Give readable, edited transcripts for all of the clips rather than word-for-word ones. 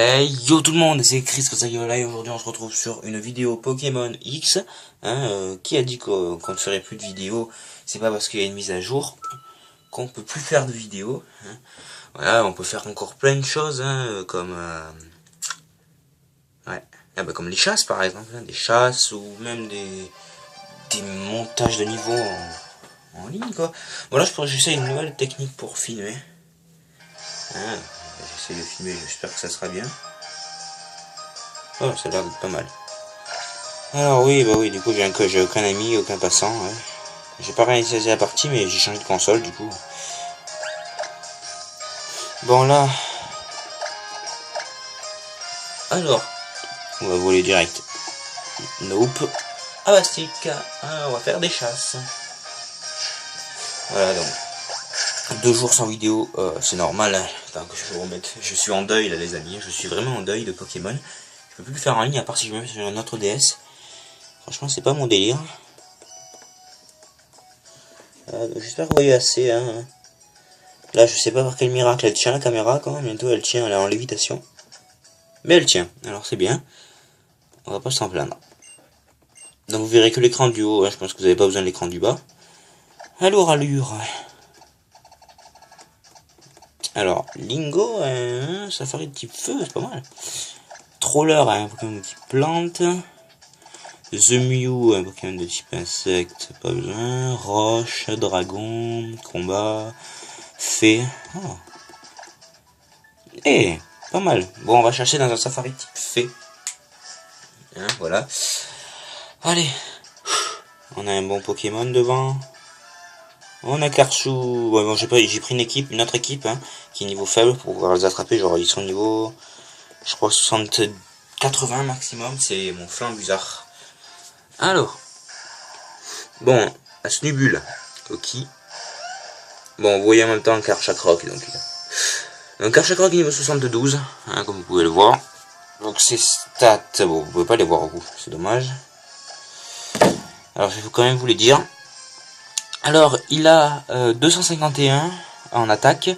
Hey yo tout le monde, c'est Chris Kosayola et aujourd'hui on se retrouve sur une vidéo Pokémon X. Qui a dit qu'on ne ferait plus de vidéos? C'est pas parce qu'il y a une mise à jour qu'on peut plus faire de vidéos. Voilà, on peut faire encore plein de choses, comme comme les chasses par exemple, des chasses ou même des montages de niveau en ligne quoi. Voilà, j'essaie une nouvelle technique pour filmer. J'essaie de filmer, j'espère que ça sera bien. Oh, ça a l'air d'être pas mal. Alors oui, du coup j'ai aucun ami, aucun passant. Ouais. J'ai pas réalisé la partie, mais j'ai changé de console du coup. Bon là, alors, on va voler direct. Nope. Ah bah stick, on va faire des chasses. Voilà donc. 2 jours sans vidéo, c'est normal. Attends que je vous remette. Je suis en deuil là les amis, je suis vraiment en deuil de Pokémon. Je peux plus le faire en ligne à part si je me mets sur un autre DS. Franchement c'est pas mon délire. J'espère que vous voyez assez. Là je sais pas par quel miracle elle tient la caméra quand même. Bientôt elle tient, elle est en lévitation. Mais elle tient, alors c'est bien. On va pas s'en plaindre. Donc vous verrez que l'écran du haut, je pense que vous n'avez pas besoin de l'écran du bas. Alors allure. Alors, Lingo, Safari de type feu, c'est pas mal. Troller, un Pokémon de type plante. The Mew, un Pokémon de type insecte, pas besoin. Roche, dragon, combat, fée. Oh. Eh, pas mal. Bon, on va chercher dans un Safari type fée. Voilà. Allez. On a un bon Pokémon devant. On a Karsu. Ouais, bon, j'ai pris une autre équipe, qui est niveau faible pour pouvoir les attraper. Genre, ils sont niveau, je crois, 80 maximum. C'est mon Flambuzard. Alors. Bon, à Snubule. Coquille. Bon, vous voyez en même temps un Karchakroc. Un Karchakroc niveau 72, comme vous pouvez le voir. Donc, ses stats, bon, vous pouvez pas les voir au bout. C'est dommage. Alors, je vais quand même vous les dire. Alors, il a 251 en attaque,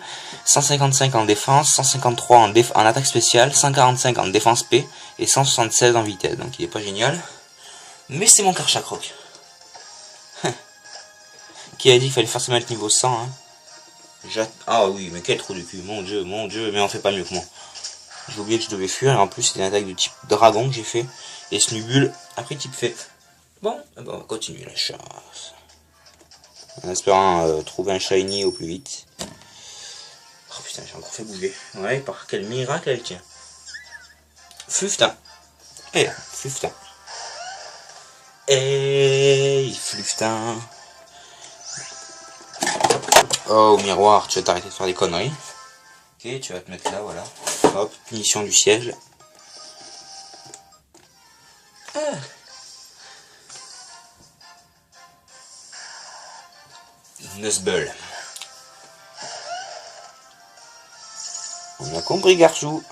155 en défense, 153 en attaque spéciale, 145 en défense P et 176 en vitesse. Donc il est pas génial. Mais c'est mon Karchakroc. Qui a dit qu'il fallait forcément être niveau 100. Ah oui, mais quel trou du cul. Mon dieu, mais on fait pas mieux que moi. J'ai oublié que je devais fuir. Et en plus, c'était une attaque de type dragon que j'ai fait. Et Snubule, après type fée. Bon, on va continuer la chasse. En espérant trouver un shiny au plus vite. Oh putain, j'ai encore fait bouger. Ouais, par quel miracle elle tient. Fluftin. Fluftin. Fluftin. Oh, miroir, tu vas t'arrêter de faire des conneries. Ok, tu vas te mettre là, voilà. Hop, punition du siège. Nuzbull. On a compris, garçon.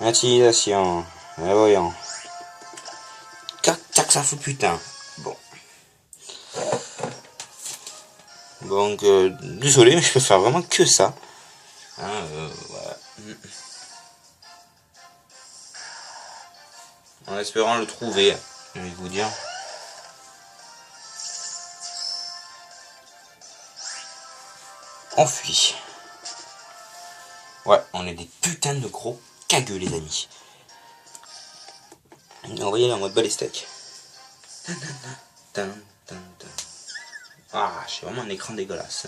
Intimidation. Voyons. Tac, ça fout putain. Bon. Donc, désolé, mais je peux faire vraiment que ça. Voilà. En espérant le trouver, je vais vous dire. On fuit. Ouais, on est des putains de gros cagueux, les amis. On va y aller en mode balistique. Ah, j'ai vraiment un écran dégueulasse.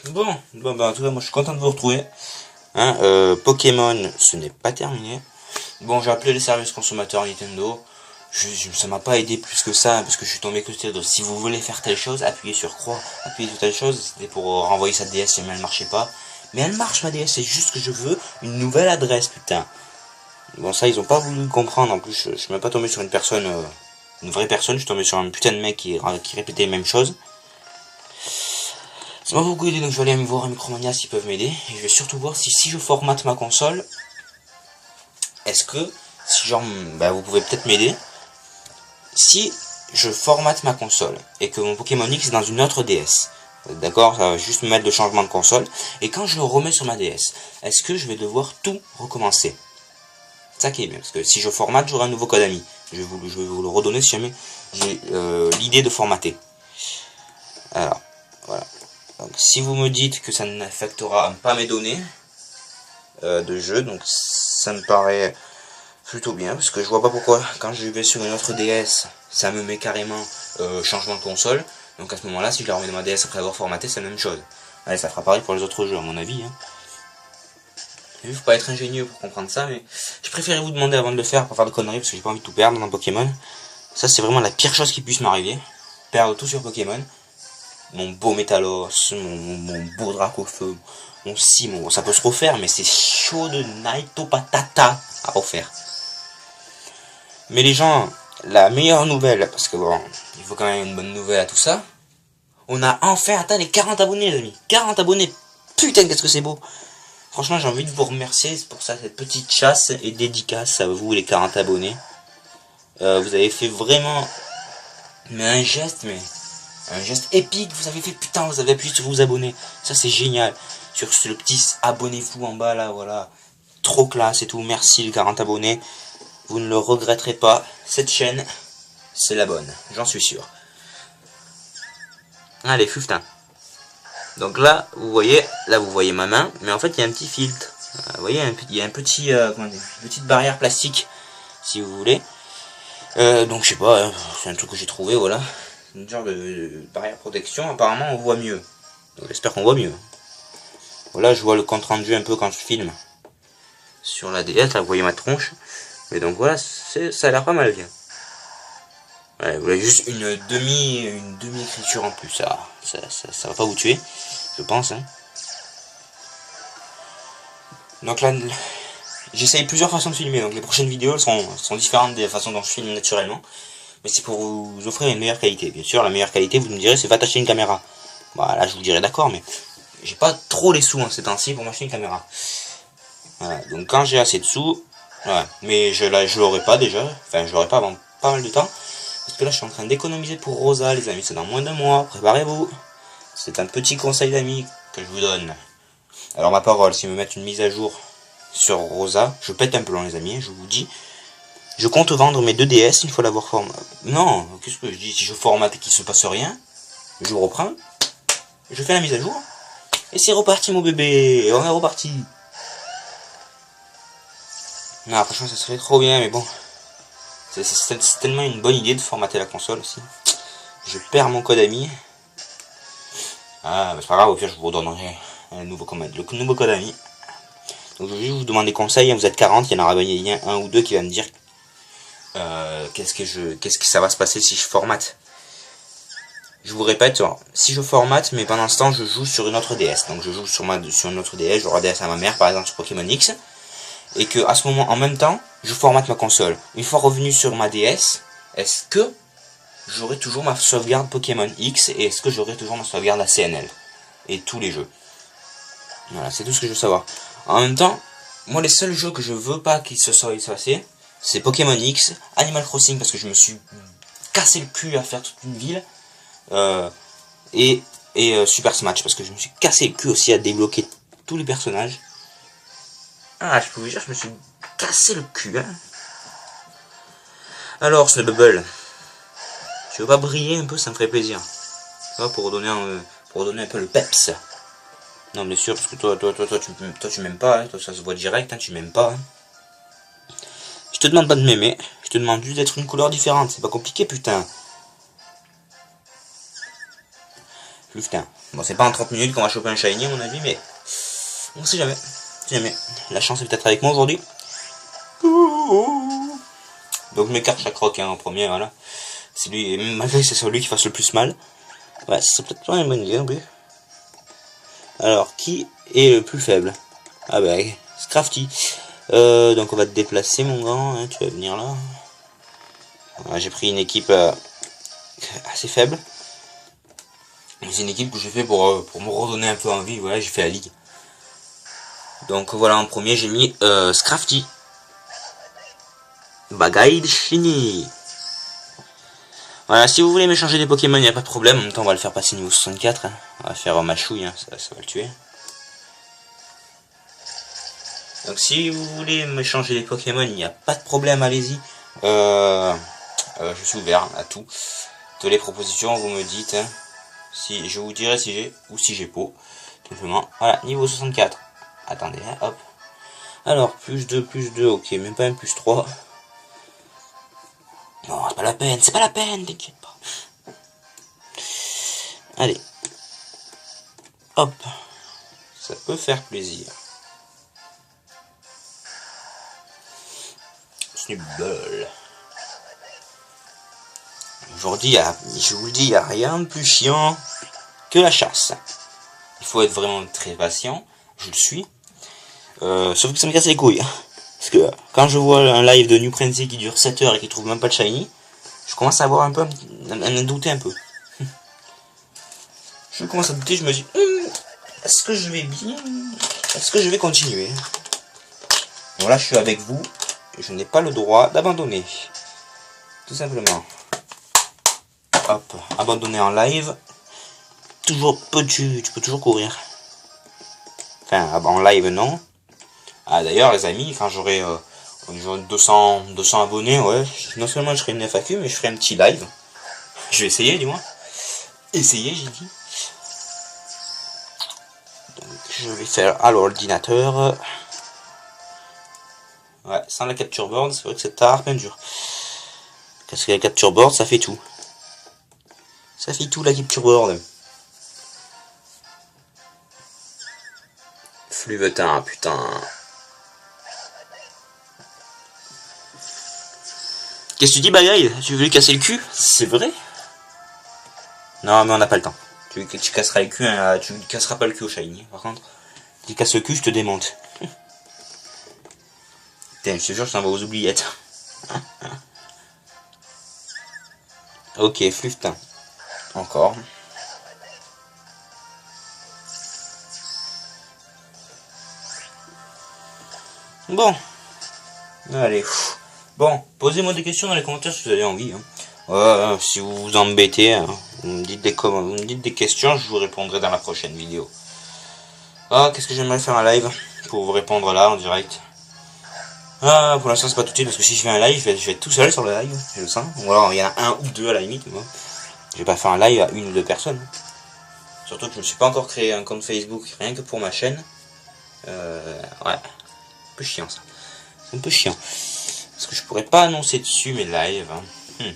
Bon, en tout cas, moi je suis content de vous retrouver. Pokémon, ce n'est pas terminé. Bon, j'ai appelé les services consommateurs Nintendo. Ça m'a pas aidé plus que ça, parce que je suis tombé que sur si vous voulez faire telle chose, appuyez sur croix, appuyez sur telle chose. C'était pour renvoyer sa DS, mais elle marchait pas. Mais elle marche ma DS, c'est juste que je veux une nouvelle adresse, putain. Bon, ça, ils ont pas voulu comprendre. En plus, je suis même pas tombé sur une personne, une vraie personne. Je suis tombé sur un putain de mec qui répétait les mêmes choses. Ça m'a beaucoup aidé, donc je vais aller me voir à Micromania s'ils peuvent m'aider. Et je vais surtout voir si je formate ma console, est-ce que, si genre, vous pouvez peut-être m'aider. Si je formate ma console et que mon Pokémon X est dans une autre DS, d'accord, ça va juste me mettre le changement de console, et quand je le remets sur ma DS, est-ce que je vais devoir tout recommencer? C'est ça qui est bien, parce que si je formate, j'aurai un nouveau code ami. Je vais vous le redonner si jamais j'ai l'idée de formater. Alors, voilà. Donc, si vous me dites que ça n'affectera pas mes données de jeu, donc ça me paraît plutôt bien, parce que je vois pas pourquoi, quand je vais sur une autre DS, ça me met carrément changement de console. Donc à ce moment-là, si je la remets dans ma DS après avoir formaté, c'est la même chose. Allez, ça fera pareil pour les autres jeux, à mon avis. Hein. Il faut pas être ingénieux pour comprendre ça, mais je préférais vous demander avant de le faire, pour faire de conneries, parce que j'ai pas envie de tout perdre dans Pokémon. Ça, c'est vraiment la pire chose qui puisse m'arriver. Perdre tout sur Pokémon. Mon beau Métalos, mon beau Dracofeu, mon Simon. Ça peut se refaire, mais c'est chaud de Naito Patata à refaire. Mais les gens, la meilleure nouvelle, parce que bon, il faut quand même une bonne nouvelle à tout ça. On a enfin atteint les 40 abonnés, les amis. 40 abonnés. Putain, qu'est-ce que c'est beau. Franchement, j'ai envie de vous remercier pour ça, cette petite chasse et dédicace à vous, les 40 abonnés. Vous avez fait vraiment un geste épique. Vous avez fait, putain, vous avez appuyé sur vous abonner. Ça, c'est génial. Sur le petit abonnez-vous en bas, là, voilà. Trop classe et tout. Merci, les 40 abonnés. Vous ne le regretterez pas. Cette chaîne, c'est la bonne. J'en suis sûr. Allez, fuftin. Donc là, vous voyez ma main, mais en fait, il y a un petit filtre. Vous voyez, il y a un petit, une petite barrière plastique, si vous voulez. Donc, je sais pas, hein, c'est un truc que j'ai trouvé, voilà. Une genre de barrière protection. Apparemment, on voit mieux. Donc, j'espère qu'on voit mieux. Voilà, je vois le compte rendu un peu quand je filme sur la DS. Là, vous voyez ma tronche. Mais donc voilà, ça a l'air pas mal bien. Ouais, vous avez juste une demi-écriture en plus, ça va pas vous tuer, je pense. Hein. Donc là, j'essaye plusieurs façons de filmer, donc les prochaines vidéos sont différentes des façons dont je filme naturellement. Mais c'est pour vous offrir une meilleure qualité. Bien sûr, la meilleure qualité, vous me direz, c'est pas t'acheter une caméra. Bah là, je vous dirais d'accord, mais j'ai pas trop les sous hein, ces temps-ci pour m'acheter une caméra. Voilà, donc quand j'ai assez de sous, ouais, mais je l'aurai pas déjà, enfin je l'aurai pas avant pas mal de temps. Parce que là, je suis en train d'économiser pour Rosa, les amis. C'est dans moins d'un mois. Préparez-vous. C'est un petit conseil d'amis que je vous donne. Alors, ma parole, si me mettent une mise à jour sur Rosa, je pète un plomb, les amis. Je vous dis. Je compte vendre mes 2 DS une fois l'avoir formaté. Non, qu'est-ce que je dis? Si je formate et qu'il se passe rien, je reprends. Je fais la mise à jour. Et c'est reparti, mon bébé. Et on est reparti. Non, franchement, ça serait trop bien, mais bon. C'est tellement une bonne idée de formater la console aussi. Je perds mon code ami. Ah, bah c'est pas grave, au pire je vous redonnerai le nouveau code ami. Donc je vais juste vous demander conseil, vous êtes 40, il y en aura bien un ou deux qui va me dire qu'est-ce que ça va se passer si je formate. Je vous répète, si je formate, mais pendant ce temps je joue sur une autre DS. Donc je joue sur une autre DS, j'aurai DS à ma mère par exemple sur Pokémon X. Et que à ce moment, en même temps, je formate ma console. Une fois revenu sur ma DS, est-ce que j'aurai toujours ma sauvegarde Pokémon X et est-ce que j'aurai toujours ma sauvegarde ACNL et tous les jeux. Voilà, c'est tout ce que je veux savoir. En même temps, moi les seuls jeux que je veux pas qu'ils se soient effacés, c'est Pokémon X, Animal Crossing parce que je me suis cassé le cul à faire toute une ville, et Super Smash parce que je me suis cassé le cul aussi à débloquer tous les personnages. Ah, je peux vous dire, je me suis cassé le cul, hein. Alors, Snubble, tu veux pas briller un peu, ça me ferait plaisir. Ça, pour redonner un peu le peps. Non, bien sûr, parce que toi, tu m'aimes pas, hein. Toi, ça se voit direct, hein, tu m'aimes pas. Hein. Je te demande pas de m'aimer, je te demande juste d'être une couleur différente, c'est pas compliqué, putain. Putain. Bon, c'est pas en 30 minutes qu'on va choper un shiny, à mon avis, mais on sait jamais. Jamais. La chance est peut-être avec moi aujourd'hui. Donc je m'écarte chaque rock hein, en premier, voilà. C'est lui, malgré que c'est celui qui fasse le plus mal. Ouais, c'est peut-être pas une bonne idée non plus. Alors, qui est le plus faible? Ah bah, Scrafty. Donc on va te déplacer mon grand, hein, tu vas venir là. Voilà, j'ai pris une équipe assez faible. C'est une équipe que j'ai fait pour me redonner un peu envie, voilà, j'ai fait la ligue. Donc voilà, en premier j'ai mis Scrafty. Bagaille de Chini. Voilà, si vous voulez m'échanger des Pokémon, il n'y a pas de problème. En même temps, on va le faire passer niveau 64. Hein. On va faire Machouille, hein. Ça va le tuer. Donc si vous voulez m'échanger des Pokémon, il n'y a pas de problème, allez-y. Je suis ouvert à tout. Toutes les propositions, vous me dites. Hein. Si je vous dirai si j'ai ou si j'ai pas. Tout simplement. Voilà, niveau 64. Attendez, hein, hop. Alors, plus 2, ok, même pas un plus 3. Non, c'est pas la peine, t'inquiète pas. Allez. Hop. Ça peut faire plaisir. Snubble. Aujourd'hui, je vous le dis, il n'y a rien de plus chiant que la chasse. Il faut être vraiment très patient, je le suis. Sauf que ça me casse les couilles. Parce que quand je vois un live de New Frenzy qui dure 7 heures et qui trouve même pas de shiny, je commence à avoir un peu, à douter un peu. Je commence à douter, je me dis, est-ce que je vais bien? Est-ce que je vais continuer? Bon là je suis avec vous, et je n'ai pas le droit d'abandonner. Tout simplement. Hop, abandonner en live. Toujours tu peux toujours courir. Enfin, en live non. Ah d'ailleurs les amis, quand j'aurai 200 abonnés, ouais, non seulement je ferai une FAQ, mais je ferai un petit live. Je vais essayer du moins. Essayer, j'ai dit. Donc je vais faire à l'ordinateur. Ouais, sans la capture board, c'est vrai que c'est tard, bien dur. Parce que la capture board, ça fait tout. Ça fait tout la capture board. Fluvetin, putain. Qu'est-ce que tu dis, Bagaille? Tu veux lui casser le cul? C'est vrai? Non, mais on n'a pas le temps. Tu casseras le cul, hein, tu lui casseras pas le cul au shiny. Par contre, tu casses le cul, je te démonte. Putain, je te jure, je t'envoie aux oubliettes. Ok, Fluvetin. Encore. Bon. Allez. Bon, posez-moi des questions dans les commentaires si vous avez envie. Hein. Si vous vous embêtez, hein, vous me dites des questions, je vous répondrai dans la prochaine vidéo. Ah, qu'est-ce que j'aimerais faire un live pour vous répondre là en direct. Ah, pour l'instant c'est pas tout de suite parce que si je fais un live, je vais être tout seul sur le live, je le sens. Ou alors il y en a un ou deux à la limite. Moi. Je vais pas faire un live à une ou deux personnes. Surtout que je me suis pas encore créé un compte Facebook rien que pour ma chaîne. Ouais, un peu chiant ça. C'est un peu chiant. Parce que je pourrais pas annoncer dessus mes lives. Hein.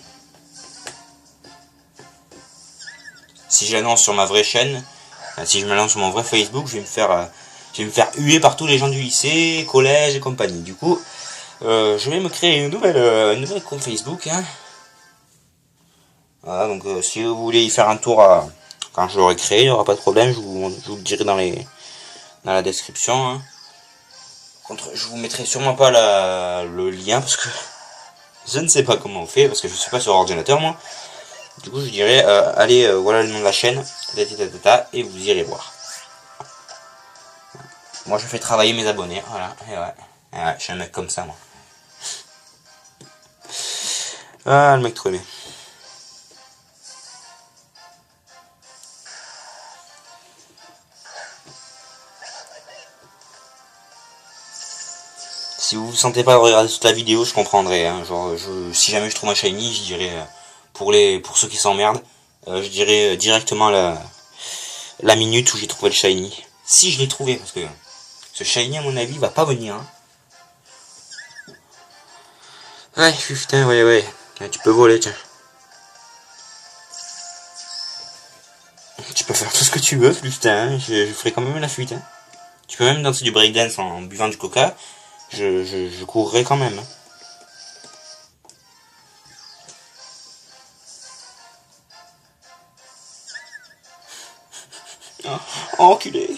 Si je l'annonce sur ma vraie chaîne, si je me lance sur mon vrai Facebook, je vais me faire huer par tous les gens du lycée, collège et compagnie. Du coup, je vais me créer une nouvelle compte Facebook. Hein. Voilà, donc si vous voulez y faire un tour quand je l'aurai créé, il n'y aura pas de problème, je vous le dirai dans la description. Hein. Contre, je vous mettrai sûrement pas le lien parce que je ne sais pas comment on fait, parce que je suis pas sur ordinateur moi. Du coup je dirais, allez, voilà le nom de la chaîne, et vous irez voir. Moi je fais travailler mes abonnés, voilà, et ouais, je suis un mec comme ça moi. Ah, le mec trop aimé. Si vous vous sentez pas de regarder toute la vidéo, je comprendrai. Hein. Genre, si jamais je trouve un shiny, je dirais pour ceux qui s'emmerdent, je dirais directement la minute où j'ai trouvé le shiny. Si je l'ai trouvé, parce que ce shiny à mon avis va pas venir. Hein. Ouais, putain, ouais. Tu peux voler, tiens. Tu peux faire tout ce que tu veux, putain. Hein. Je ferai quand même la fuite. Hein. Tu peux même danser du breakdance en buvant du coca. Je courrai quand même. Oh, enculé.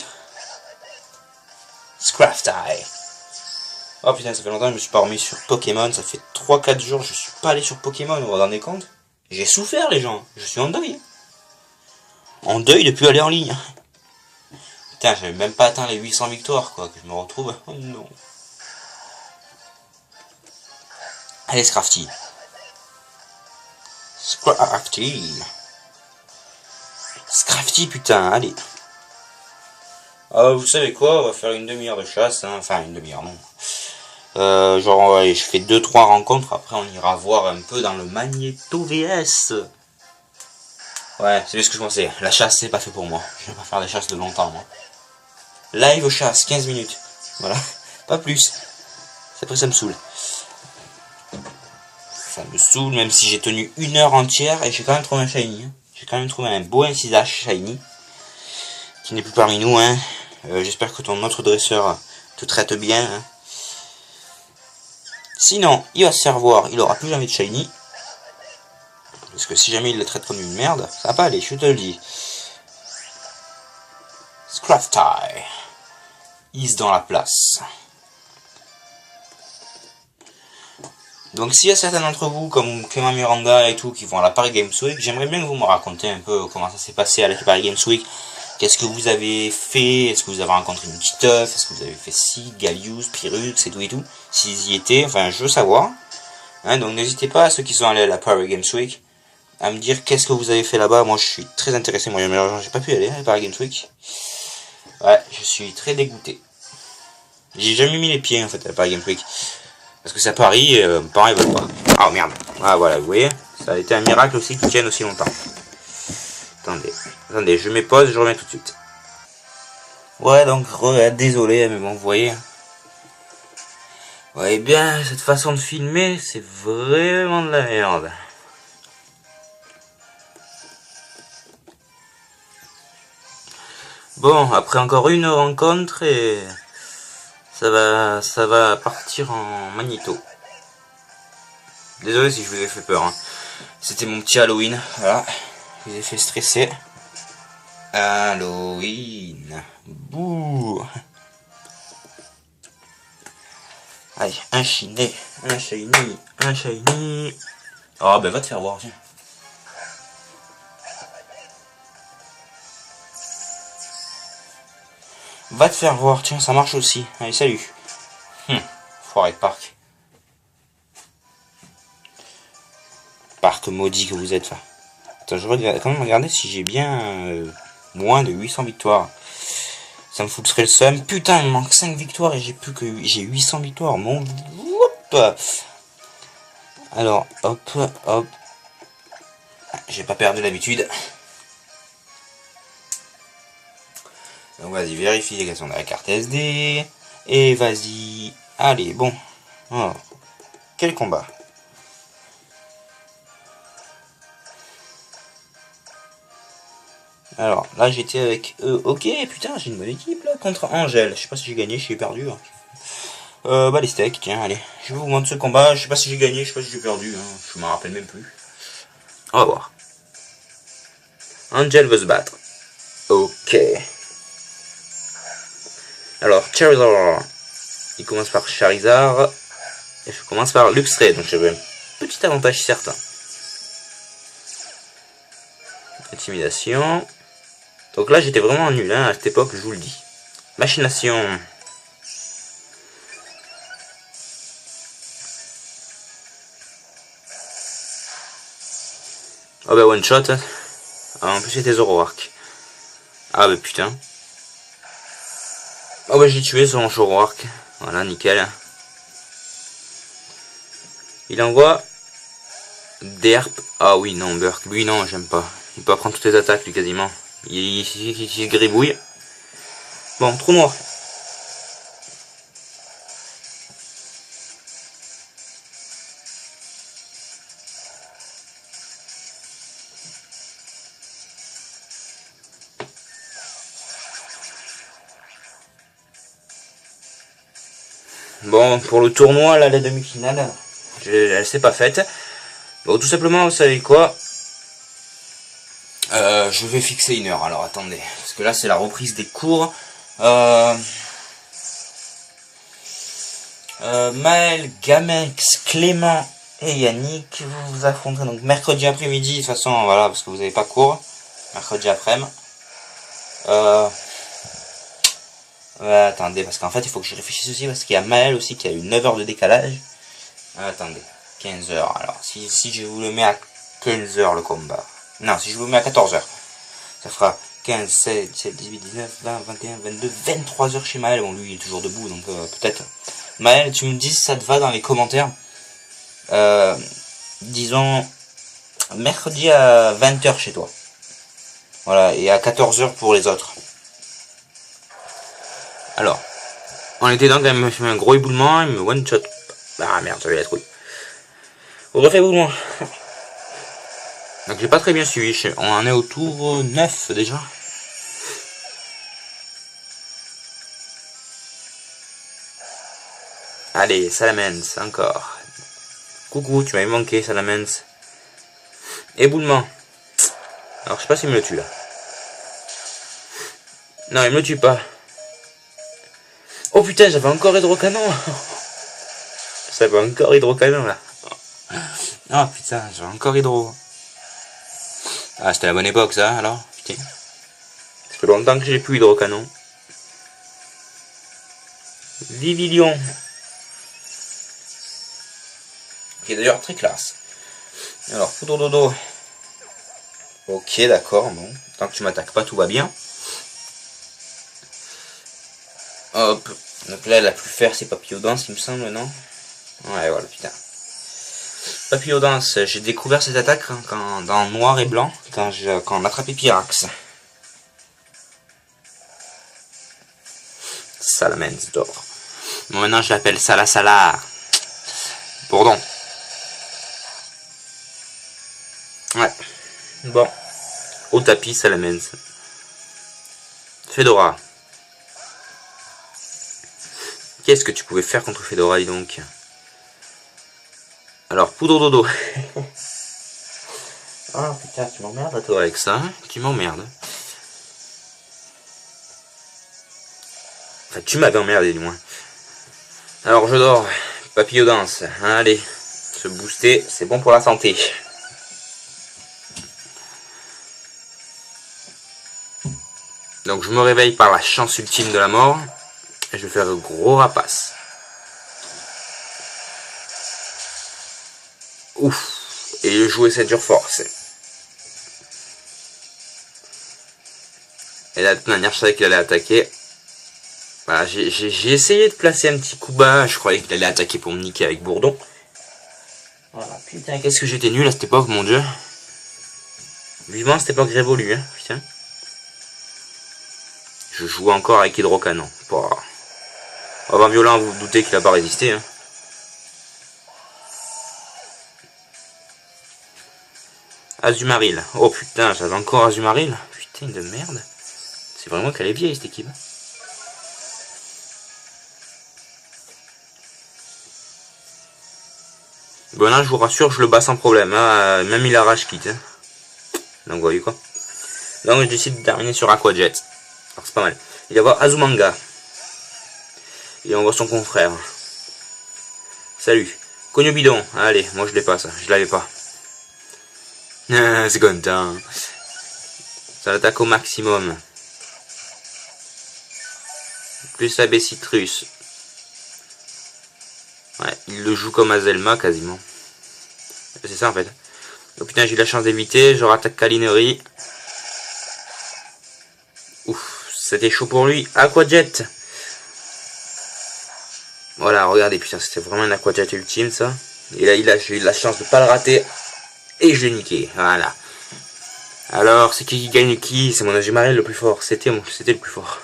Scraft Eye. Oh putain, ça fait longtemps que je me suis pas remis sur Pokémon. Ça fait 3-4 jours que je suis pas allé sur Pokémon, vous vous rendez compte? J'ai souffert, les gens. Je suis en deuil. En deuil depuis aller en ligne. Putain, j'avais même pas atteint les 800 victoires, quoi. Que je me retrouve. Oh non. Allez, Scrafty. Scrafty. Scrafty, putain, allez. Vous savez quoi, on va faire une demi-heure de chasse, hein. Enfin une demi-heure, non. Genre, ouais, je fais 2-3 rencontres, après on ira voir un peu dans le Magneto VS. Ouais, c'est ce que je pensais, la chasse c'est pas fait pour moi, je vais pas faire des chasses de longtemps, moi. Live chasse, 15 minutes, voilà, pas plus. Après ça me saoule. Ça me saoule, même si j'ai tenu 1 heure entière et j'ai quand même trouvé un shiny. Hein. J'ai quand même trouvé un beau N6H shiny, qui n'est plus parmi nous, hein. J'espère que ton autre dresseur te traite bien, hein. Sinon, il va se faire voir, il aura plus jamais de shiny. Parce que si jamais il le traite comme une merde, ça va pas aller, je te le dis. Scrafty is dans la place. Donc s'il y a certains d'entre vous, comme Clément Miranda et tout, qui vont à la Paris Games Week, j'aimerais bien que vous me racontiez un peu comment ça s'est passé à la Paris Games Week. Qu'est-ce que vous avez fait? Est-ce que vous avez rencontré une petite œuf? Est-ce que vous avez fait Sid, Gallius, Pyrrhux et tout et tout? S'ils y étaient, enfin je veux savoir. Hein, donc n'hésitez pas, ceux qui sont allés à la Paris Games Week, à me dire qu'est-ce que vous avez fait là-bas. Moi je suis très intéressé, moi j'ai pas pu aller à la Paris Games Week. Ouais, je suis très dégoûté. J'ai jamais mis les pieds en fait à la Paris Games Week. Parce que c'est à Paris, mes parents ils veulent pas. Ah merde. Ah voilà, vous voyez, ça a été un miracle aussi qu'ils tiennent aussi longtemps. Attendez, je mets pause, je reviens tout de suite. Ouais, donc, désolé, mais bon, vous voyez. Ouais, bien, cette façon de filmer, c'est vraiment de la merde. Bon, après encore une rencontre et ça va partir en magnéto. Désolé si je vous ai fait peur, hein. C'était mon petit Halloween, voilà. Je vous ai fait stresser. Halloween. Bouh. Allez, un shiny, un shiny, un shiny. Oh, ben va te faire voir, tiens. Va te faire voir, tiens, ça marche aussi. Allez, salut. Foiré de parc. Parc maudit que vous êtes. Enfin. Attends, je regarde quand même regarder si j'ai bien moins de 800 victoires. Ça me foutrait le seum. Putain, il me manque 5 victoires et j'ai 800 victoires. Mon hop. Alors, hop. J'ai pas perdu l'habitude. Donc vas-y, vérification de la carte SD. Et vas-y. Allez, bon. Oh. Quel combat. Alors, là j'étais avec eux. Ok, putain, j'ai une bonne équipe là, contre Angèle. Je sais pas si j'ai gagné, si j'ai perdu. Hein. Bah les steaks, tiens, allez. Je vais vous montrer ce combat. Je sais pas si j'ai gagné, je sais pas si j'ai perdu. Hein. Je m'en rappelle même plus. On va voir. Angel veut se battre. Ok. Alors, Charizard. Il commence par Charizard. Et je commence par Luxray. Donc j'avais un petit avantage certain. Intimidation. Donc là j'étais vraiment nul hein, à cette époque, je vous le dis. Machination. Oh bah one shot. Ah, en plus c'était Zoroark. Ah bah putain. Oh bah j'ai tué son Zoroark. Voilà, nickel. Il envoie Derp. Ah oui, non, Burk. Lui non, j'aime pas. Il peut prendre toutes les attaques lui quasiment. Il gribouille. Bon, trou noir. Bon, pour le tournoi, là, la demi-finale, elle s'est pas faite. Bon, tout simplement, vous savez quoi? Je vais fixer 1 heure, alors attendez. Parce que là, c'est la reprise des cours. Maël, Gamex, Clément et Yannick, vous vous affronterez donc mercredi après-midi. De toute façon, voilà, parce que vous n'avez pas cours. Mercredi après-midi. Attendez, parce qu'en fait, il faut que je réfléchisse aussi, parce qu'il y a Maël aussi qui a eu 9 heures de décalage. Attendez, 15 heures. Alors, si je vous le mets à 15 heures le combat. Non, si je vous mets à 14 heures, ça fera 15, 16, 17, 18, 19, 20, 21, 22, 23 heures chez Maël. Bon, lui, il est toujours debout, donc peut-être. Maël, tu me dis si ça te va dans les commentaires. Disons, mercredi à 20 heures chez toi. Voilà, et à 14 heures pour les autres. Alors, on était donc, il me fait un gros éboulement, il me one-shot. Ah merde, j'avais la trouille. Refait éboulement. Donc j'ai pas très bien suivi, on en est au tour 9 déjà. Allez, Salamence, encore. Coucou, tu m'avais manqué, Salamence. Éboulement. Alors je sais pas s'il me le tue là. Non, il me le tue pas. Oh putain, j'avais encore hydrocanon. J'avais encore hydrocanon là. Oh putain, j'avais encore hydro. Ah, c'était la bonne époque ça alors. Putain. Ça fait longtemps que j'ai plus hydrocanon. Vivilion. Qui est d'ailleurs très classe. Alors, poudre dodo. Ok, d'accord, bon. Tant que tu m'attaques pas, tout va bien. Hop. Donc là, la plus faire, c'est Papillodance, il me semble, non? Ouais, voilà, putain. Papillodance, j'ai découvert cette attaque dans noir et blanc, quand on attrapait Pyrax. Salamence d'or. Bon, maintenant, je l'appelle Salasala. Bourdon. Ouais. Bon. Au tapis, Salamence. Fedora. Qu'est-ce que tu pouvais faire contre Fedora, dis donc? Alors, poudre dodo. Ah putain, tu m'emmerdes toi avec ça, hein, tu m'emmerdes. Enfin, tu m'avais emmerdé du moins. Alors, je dors. Papillodance. Allez, se booster, c'est bon pour la santé. Donc, je me réveille par la chance ultime de la mort. Et je vais faire le gros rapace. Ouf. Et le jouer cette dure force. Et là, de toute manière, je savais qu'il allait attaquer. Voilà, j'ai essayé de placer un petit coup bas. Je croyais qu'il allait attaquer pour me niquer avec Bourdon. Voilà, putain, qu'est-ce que j'étais nul à cette époque, mon dieu. Vivement cette époque révolue, hein, putain. Je joue encore avec hydrocanon. Oh, ben violent, vous vous doutez qu'il a pas résisté, hein. Azumarill. Oh putain, j'avais encore Azumarill. Putain de merde. C'est vraiment qu'elle est vieille cette équipe. Bon là je vous rassure, je le bats sans problème. Hein. Même il arrache quitte. Hein. Donc vous voyez quoi. Donc je décide de terminer sur Aquajet. Alors c'est pas mal. Il va y avoir Azumanga. Et on voit son confrère. Salut. Cogno bidon. Allez, moi je l'ai pas ça. Je l'avais pas. C'est content. Ça l'attaque au maximum. Plus AB Citrus. Ouais, il le joue comme Azelma quasiment. C'est ça en fait. Oh putain, j'ai eu la chance d'éviter. Je rattaque Calinerie. Ouf, c'était chaud pour lui. Aquajet. Voilà, regardez, putain, c'était vraiment un Aquajet ultime ça. Et là, j'ai eu la chance de pas le rater. Et je l'ai niqué, voilà. Alors, c'est qui gagne qui? C'est mon Azumarill le plus fort. C'était le plus fort.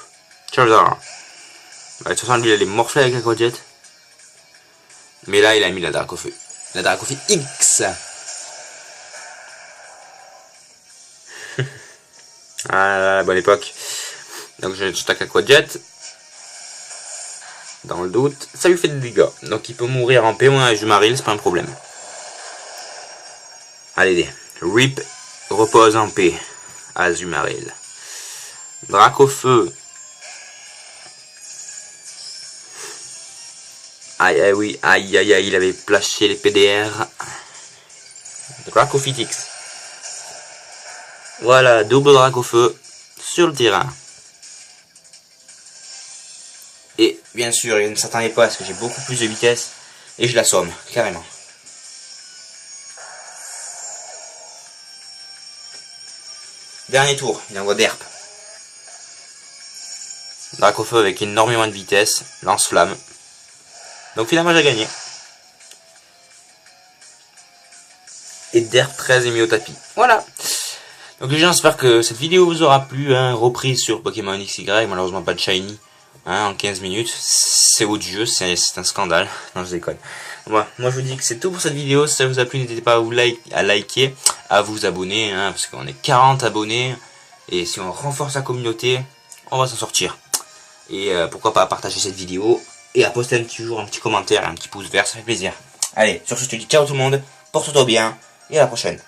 Charizard. Bah, de toute façon, lui, il allait morfler avec Aquajet. Mais là, il a mis la Dracofeu. La Dracofeu X. Ah la bonne époque. Donc, je tac Aquajet. Dans le doute, ça lui fait des dégâts. Donc, il peut mourir en P1 avec Azumarill, c'est pas un problème. Allez, Rip repose en paix. Azumarill. Dracofeu. Aïe, aïe, oui, aïe, aïe, aïe, il avait plashé les PDR. Dracofitix. Voilà, double Dracofeu sur le terrain. Et bien sûr, il ne s'attendait pas à ce que j'ai beaucoup plus de vitesse. Et je l'assomme, carrément. Dernier tour, il envoie Derp. Dracofeu avec énormément de vitesse, lance-flamme. Donc finalement j'ai gagné. Et Derp 13 est mis au tapis. Voilà. Donc les gens, j'espère que cette vidéo vous aura plu, hein, reprise sur Pokémon XY, malheureusement pas de Shiny, hein, en 15 minutes, c'est odieux, c'est un scandale, non je déconne. Moi je vous dis que c'est tout pour cette vidéo, si ça vous a plu, n'hésitez pas à liker, à vous abonner, hein, parce qu'on est 40 abonnés, et si on renforce la communauté, on va s'en sortir. Et pourquoi pas à partager cette vidéo, et à poster toujours un petit commentaire, un petit pouce vert, ça fait plaisir. Allez, sur ce je te dis ciao tout le monde, porte-toi bien, et à la prochaine.